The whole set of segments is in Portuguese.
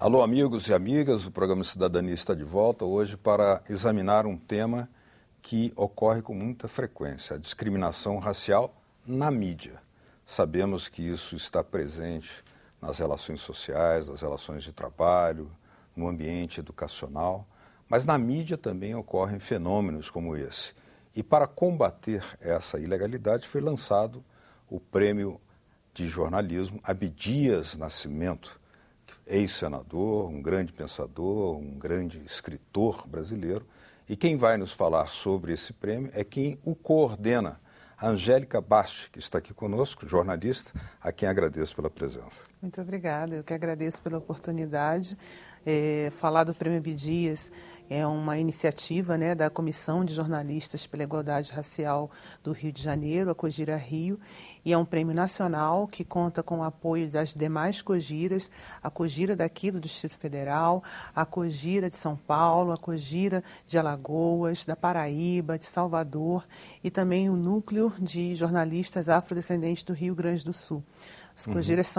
Alô, amigos e amigas, o programa Cidadania está de volta hoje para examinar um tema que ocorre com muita frequência, a discriminação racial na mídia. Sabemos que isso está presente nas relações sociais, nas relações de trabalho, no ambiente educacional, mas na mídia também ocorrem fenômenos como esse. E para combater essa ilegalidade foi lançado o Prêmio de Jornalismo Abdias Nascimento, ex-senador, um grande pensador, um grande escritor brasileiro. E quem vai nos falar sobre esse prêmio é quem o coordena, a Angélica Basti, que está aqui conosco, jornalista, a quem agradeço pela presença. Muito obrigada, eu que agradeço pela oportunidade. Falar do Prêmio Abdias é uma iniciativa, né, da Comissão de Jornalistas pela Igualdade Racial do Rio de Janeiro, a Cogira Rio, e é um prêmio nacional que conta com o apoio das demais Cogiras, a Cogira daqui do Distrito Federal, a Cogira de São Paulo, a Cogira de Alagoas, da Paraíba, de Salvador e também o Núcleo de Jornalistas Afrodescendentes do Rio Grande do Sul. As Cogiras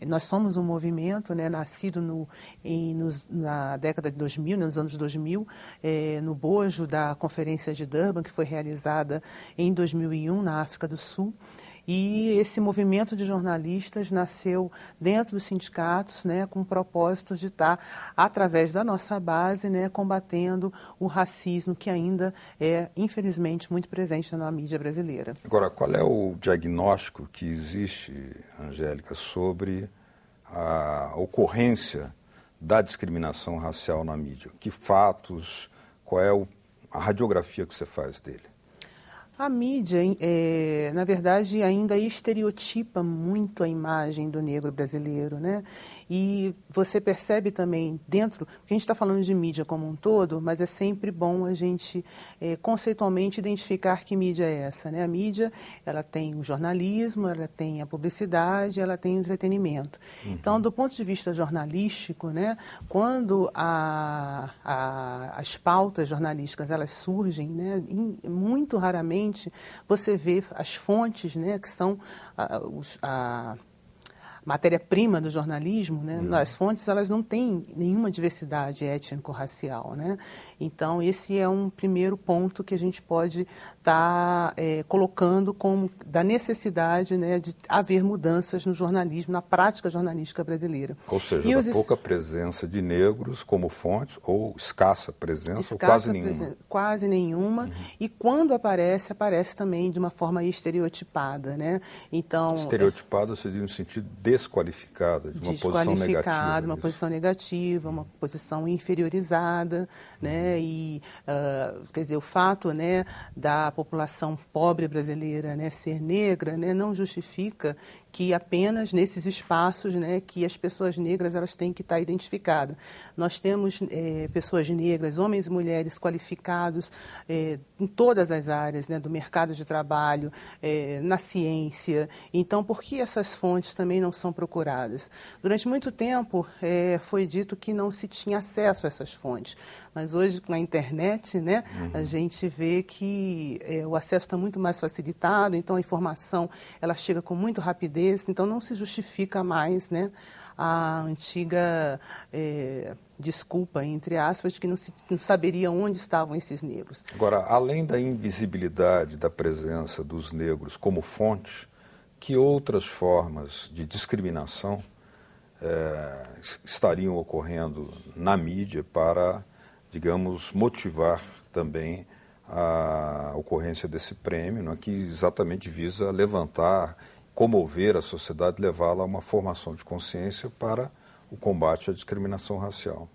nós somos um movimento, né, nascido na década de 2000, nos anos 2000, no bojo da Conferência de Durban, que foi realizada em 2001 na África do Sul. E esse movimento de jornalistas nasceu dentro dos sindicatos, né, com o propósito de estar, através da nossa base, né, combatendo o racismo que ainda é, infelizmente, muito presente na mídia brasileira. Agora, qual é o diagnóstico que existe, Angélica, sobre a ocorrência da discriminação racial na mídia? Que fatos, qual é a radiografia que você faz dele? A mídia, na verdade, ainda estereotipa muito a imagem do negro brasileiro, né? E você percebe também dentro, porque a gente está falando de mídia como um todo, mas é sempre bom a gente conceitualmente identificar que mídia é essa, né? A mídia, ela tem o jornalismo, ela tem a publicidade, ela tem o entretenimento. Então, do ponto de vista jornalístico, né? Quando as pautas jornalísticas elas surgem, né? Muito raramente você vê as fontes, né, que são a matéria-prima do jornalismo, né? As fontes elas não têm nenhuma diversidade étnico-racial, né? Então esse é um primeiro ponto que a gente pode estar colocando como da necessidade, né, de haver mudanças no jornalismo, na prática jornalística brasileira. Ou seja, da pouca presença de negros como fontes, ou escassa presença, ou quase nenhuma. Quase nenhuma. E quando aparece também de uma forma estereotipada, né? Então, estereotipada seria no sentido desqualificada, de uma posição negativa. Uma posição negativa, uma posição inferiorizada, né? E, quer dizer, o fato, né, da população pobre brasileira, né, ser negra, né, não justifica que apenas nesses espaços, né, que as pessoas negras elas têm que estar identificadas. Nós temos pessoas negras, homens e mulheres qualificados em todas as áreas, né, do mercado de trabalho, na ciência. Então, por que essas fontes também não são procuradas? Durante muito tempo foi dito que não se tinha acesso a essas fontes, mas hoje com a internet, né, a gente vê que o acesso está muito mais facilitado, então a informação ela chega com muito rapidez. Então não se justifica mais, né, a antiga desculpa, entre aspas, de que não saberia onde estavam esses negros. Agora, além da invisibilidade da presença dos negros como fonte, que outras formas de discriminação estariam ocorrendo na mídia para, digamos, motivar também a ocorrência desse prêmio, né, que exatamente visa levantar, comover a sociedade, levá-la a uma formação de consciência para o combate à discriminação racial?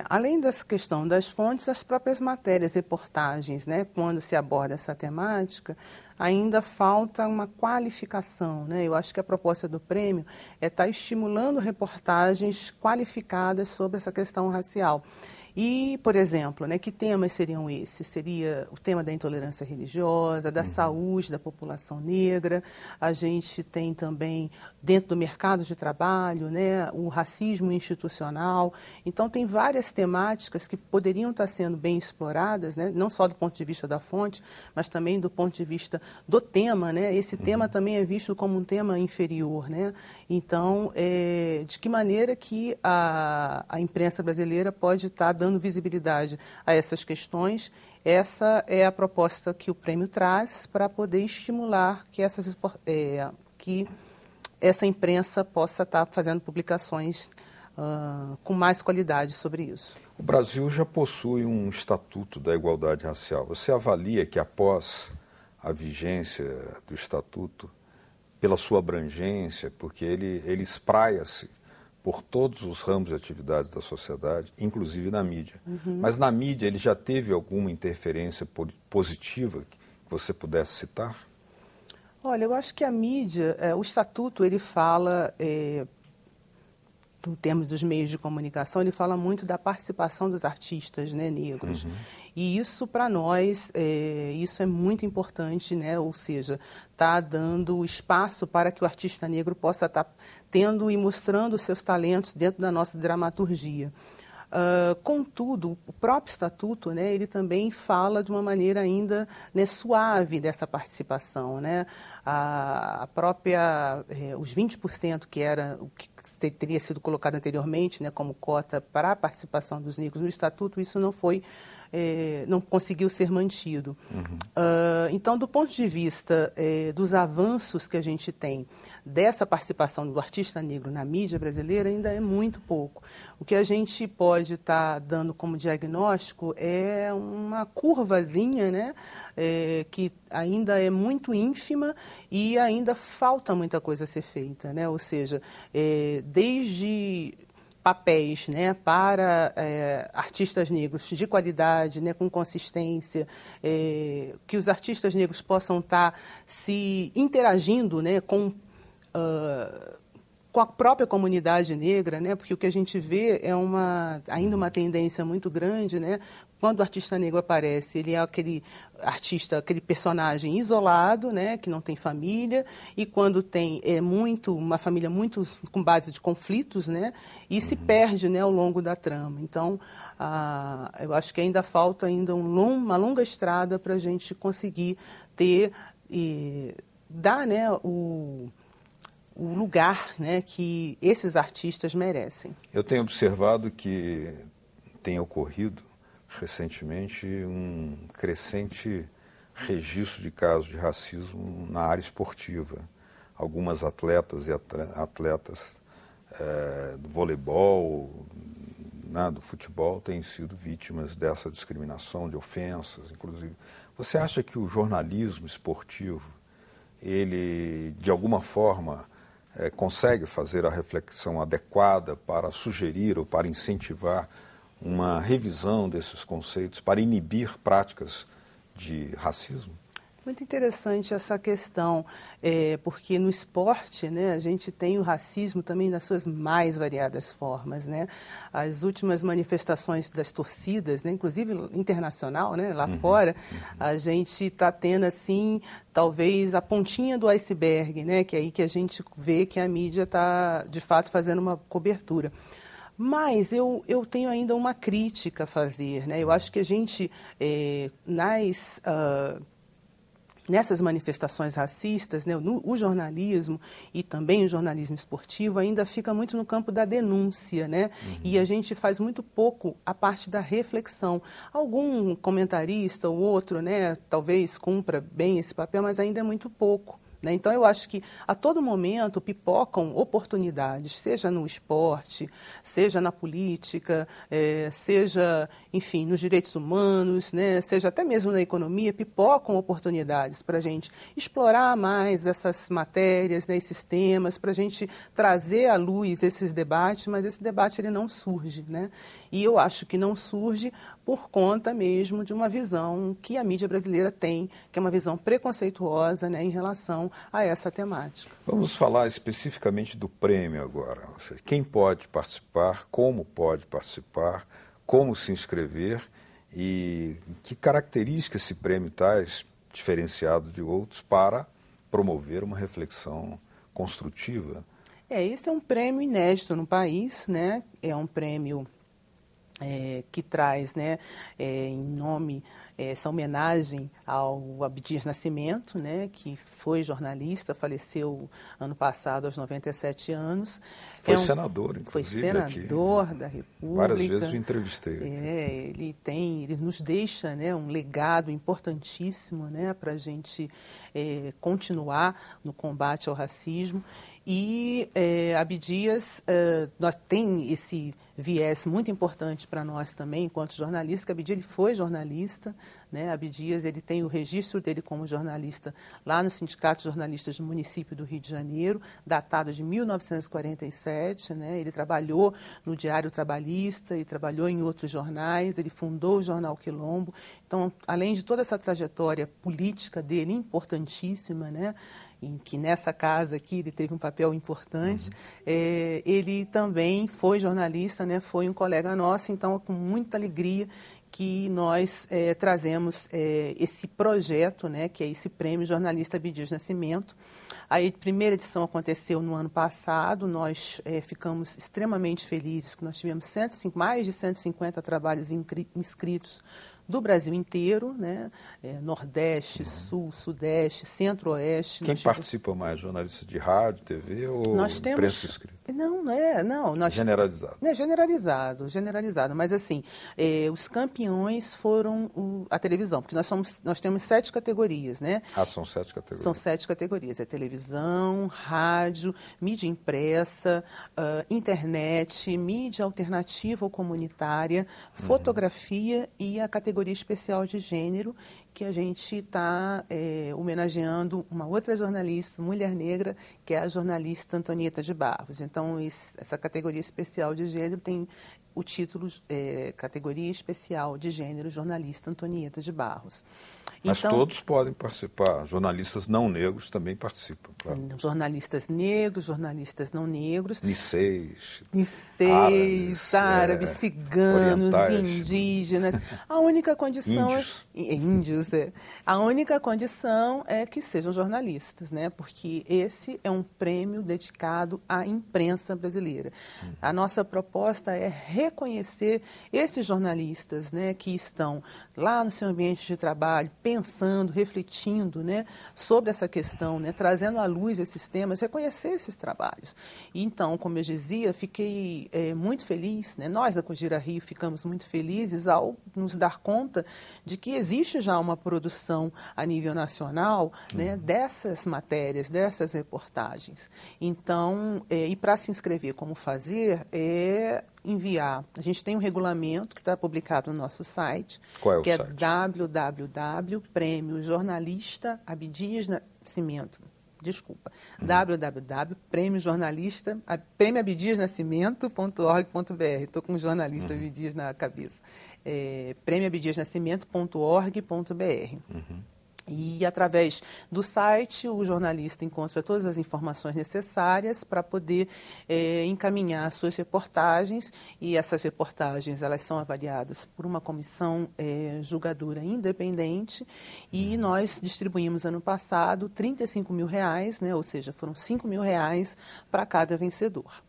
Além dessa questão das fontes, as próprias matérias, reportagens, né, quando se aborda essa temática, ainda falta uma qualificação, né? Eu acho que a proposta do prêmio é estar estimulando reportagens qualificadas sobre essa questão racial. E, por exemplo, né, que temas seriam esses? Seria o tema da intolerância religiosa, da saúde da população negra. A gente tem também, dentro do mercado de trabalho, né, o racismo institucional. Então, tem várias temáticas que poderiam estar sendo bem exploradas, né, não só do ponto de vista da fonte, mas também do ponto de vista do tema, né? Esse tema também é visto como um tema inferior, né? Então, de que maneira que a imprensa brasileira pode estar dando visibilidade a essas questões? Essa é a proposta que o prêmio traz para poder estimular que essa imprensa possa estar fazendo publicações com mais qualidade sobre isso. O Brasil já possui um Estatuto da Igualdade Racial. Você avalia que após a vigência do Estatuto, pela sua abrangência, porque ele espraia-se por todos os ramos de atividades da sociedade, inclusive na mídia. Mas na mídia ele já teve alguma interferência positiva que você pudesse citar? Olha, eu acho que a mídia, o Estatuto, ele fala, em termos dos meios de comunicação, ele fala muito da participação dos artistas, né, negros. E isso, para nós, isso é muito importante, né? Ou seja, está dando espaço para que o artista negro possa estar tendo e mostrando os seus talentos dentro da nossa dramaturgia. Contudo, o próprio Estatuto, né, ele também fala de uma maneira ainda, né, suave dessa participação, né? Os 20% que era o que teria sido colocado anteriormente, né, como cota para a participação dos negros no Estatuto, isso não conseguiu ser mantido. Então, do ponto de vista dos avanços que a gente tem dessa participação do artista negro na mídia brasileira, ainda é muito pouco. O que a gente pode estar dando como diagnóstico é uma curvazinha, né, que ainda é muito ínfima e ainda falta muita coisa a ser feita, né? Ou seja, desde papéis, né, para artistas negros de qualidade, né, com consistência, que os artistas negros possam estar se interagindo, né, com a própria comunidade negra, né, porque o que a gente vê é ainda uma tendência muito grande, né. Quando o artista negro aparece, ele é aquele artista, aquele personagem isolado, né, que não tem família, e quando tem uma família muito com base de conflitos, né, e se perde, né, ao longo da trama. Então, eu acho que ainda falta uma longa estrada para a gente conseguir ter e dar, né, o lugar, né, que esses artistas merecem. Eu tenho observado que tem ocorrido recentemente um crescente registro de casos de racismo na área esportiva. Algumas atletas e atletas do voleibol, do futebol, têm sido vítimas dessa discriminação, de ofensas, inclusive. Você acha que o jornalismo esportivo, ele, de alguma forma, consegue fazer a reflexão adequada para sugerir ou para incentivar uma revisão desses conceitos, para inibir práticas de racismo? Muito interessante essa questão, porque no esporte, né, a gente tem o racismo também nas suas mais variadas formas, né? As últimas manifestações das torcidas, né, inclusive internacional, né, lá fora, a gente está tendo, assim, talvez a pontinha do iceberg, né, que é aí que a gente vê que a mídia está, de fato, fazendo uma cobertura. Mas eu tenho ainda uma crítica a fazer, né? Eu acho que a gente, nessas manifestações racistas, né, o jornalismo e também o jornalismo esportivo ainda fica muito no campo da denúncia, né? E a gente faz muito pouco a parte da reflexão. Algum comentarista ou outro, né, talvez cumpra bem esse papel, mas ainda é muito pouco. Então, eu acho que a todo momento pipocam oportunidades, seja no esporte, seja na política, seja, enfim, nos direitos humanos, né, seja até mesmo na economia, pipocam oportunidades para a gente explorar mais essas matérias, né, esses temas, para a gente trazer à luz esses debates, mas esse debate ele não surge, né? E eu acho que não surge por conta mesmo de uma visão que a mídia brasileira tem, que é uma visão preconceituosa, né, em relação a essa temática. Vamos falar especificamente do prêmio agora. Ou seja, quem pode participar, como pode participar, como se inscrever e que características esse prêmio traz, diferenciado de outros, para promover uma reflexão construtiva. Esse é um prêmio inédito no país, né? É um prêmio que traz, né, em nome, essa homenagem ao Abdias Nascimento, né, que foi jornalista, faleceu ano passado aos 97 anos. Foi senador, inclusive. Foi senador aqui, da República. Várias vezes o entrevistei. Ele nos deixa, né, um legado importantíssimo, né, para a gente continuar no combate ao racismo. E Abdias tem esse viés muito importante para nós também, enquanto jornalista, que Abdias ele foi jornalista, né? Abdias ele tem o registro dele como jornalista lá no Sindicato de Jornalistas do município do Rio de Janeiro, datado de 1947, né? Ele trabalhou no Diário Trabalhista, ele trabalhou em outros jornais, ele fundou o Jornal Quilombo. Então, além de toda essa trajetória política dele, importantíssima, né? Em que nessa casa aqui ele teve um papel importante, ele também foi jornalista, né? Foi um colega nosso, então com muita alegria que nós trazemos esse projeto, né? Que é esse prêmio Jornalista Abdias Nascimento. A primeira edição aconteceu no ano passado, nós ficamos extremamente felizes que nós tivemos mais de 150 trabalhos inscritos do Brasil inteiro, né? Nordeste, Sul, Sudeste, Centro-Oeste. Quem participa mais? Jornalistas de rádio, TV ou imprensa escrita? Não. Generalizado. Generalizado. Mas, assim, os campeões foram a televisão, porque nós temos 7 categorias, né? São 7 categorias. São 7 categorias. É televisão, rádio, mídia impressa, internet, mídia alternativa ou comunitária, fotografia e a categoria especial de gênero, que a gente está homenageando uma outra jornalista, mulher negra, que é a jornalista Antonieta de Barros. Então, essa categoria especial de gênero tem o título Categoria Especial de Gênero, jornalista Antonieta de Barros. Mas então, todos podem participar, jornalistas não negros também participam, claro. Jornalistas negros, jornalistas não negros. Niceis, árabes, ciganos, indígenas. A única condição índios. A única condição é que sejam jornalistas, né? Porque esse é um prêmio dedicado à imprensa brasileira. A nossa proposta é reconhecer esses jornalistas, né, que estão lá no seu ambiente de trabalho, pensando, refletindo, né, sobre essa questão, né, trazendo à luz esses temas, reconhecer esses trabalhos. E, então, como eu dizia, fiquei muito feliz, né, nós da Cogira Rio ficamos muito felizes ao nos dar conta de que existe já uma produção a nível nacional, né, dessas matérias, dessas reportagens. Então, e para se inscrever, como fazer, enviar. A gente tem um regulamento que está publicado no nosso site, Qual é o que site? É www.prêmiojornalista.abdiasnascimento. www.prêmiojornalista.org.br. Estou com o jornalista Abdias na cabeça. prêmioabdiasnascimento.org.br. E, através do site, o jornalista encontra todas as informações necessárias para poder encaminhar suas reportagens. E essas reportagens elas são avaliadas por uma comissão julgadora independente. E nós distribuímos, ano passado, R$35 mil, né? Ou seja, foram R$5 mil para cada vencedor.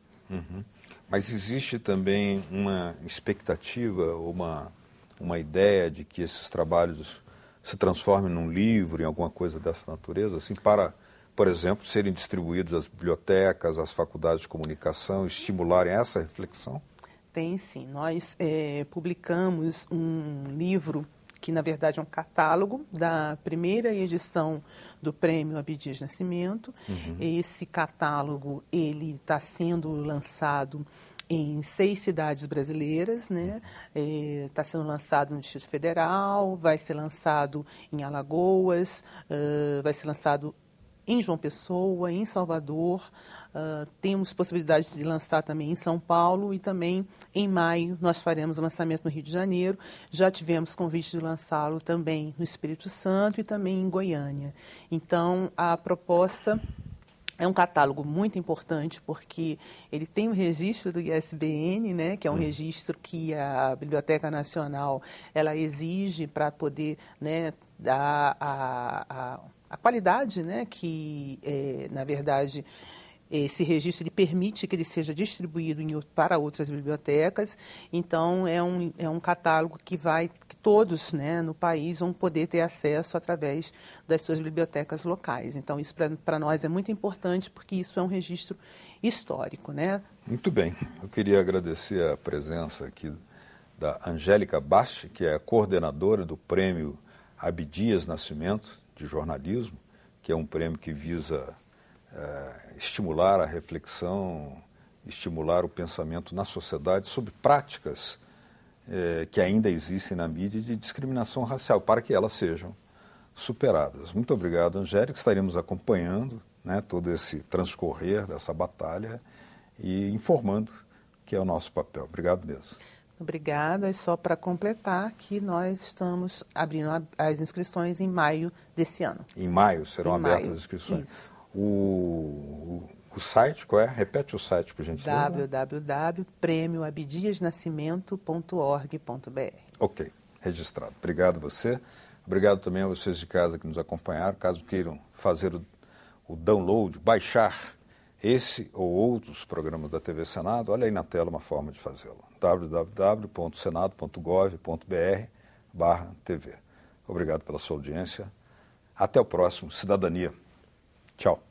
Mas existe também uma expectativa, uma ideia de que esses trabalhos se transformem num livro, em alguma coisa dessa natureza, assim, para, por exemplo, serem distribuídos às bibliotecas, às faculdades de comunicação, estimularem essa reflexão? Tem sim. Nós publicamos um livro que, na verdade, é um catálogo da primeira edição do Prêmio Abdias Nascimento. Esse catálogo ele está sendo lançado em 6 cidades brasileiras, né? Está sendo lançado no Distrito Federal, vai ser lançado em Alagoas, vai ser lançado em João Pessoa, em Salvador. Temos possibilidade de lançar também em São Paulo e também em maio nós faremos o lançamento no Rio de Janeiro. Já tivemos convite de lançá-lo também no Espírito Santo e também em Goiânia. Então, a proposta É um catálogo muito importante porque ele tem o registro do ISBN, né, que é um registro que a Biblioteca Nacional ela exige para poder, né, dar a qualidade, né, que, na verdade, esse registro ele permite que ele seja distribuído para outras bibliotecas. Então, é um catálogo que todos, né, no país vão poder ter acesso através das suas bibliotecas locais. Então, isso para nós é muito importante porque isso é um registro histórico, né? Muito bem. Eu queria agradecer a presença aqui da Angélica Basti, que é a coordenadora do Prêmio Abdias Nascimento de Jornalismo, que é um prêmio que visa estimular a reflexão, estimular o pensamento na sociedade sobre práticas que ainda existem na mídia de discriminação racial, para que elas sejam superadas. Muito obrigado, Angélica. Estaremos acompanhando, né, todo esse transcorrer dessa batalha e informando que é o nosso papel. Obrigado mesmo. Obrigada. E só para completar que nós estamos abrindo as inscrições em maio desse ano. Em maio serão abertas as inscrições. Isso. O site, qual é? Repete o site, por gentileza. www.premioabdiasnascimento.org.br. Ok, registrado. Obrigado a você. Obrigado também a vocês de casa que nos acompanharam. Caso queiram fazer o download, baixar esse ou outros programas da TV Senado, olha aí na tela uma forma de fazê-lo. www.senado.gov.br/TV. Obrigado pela sua audiência. Até o próximo Cidadania. Tchau.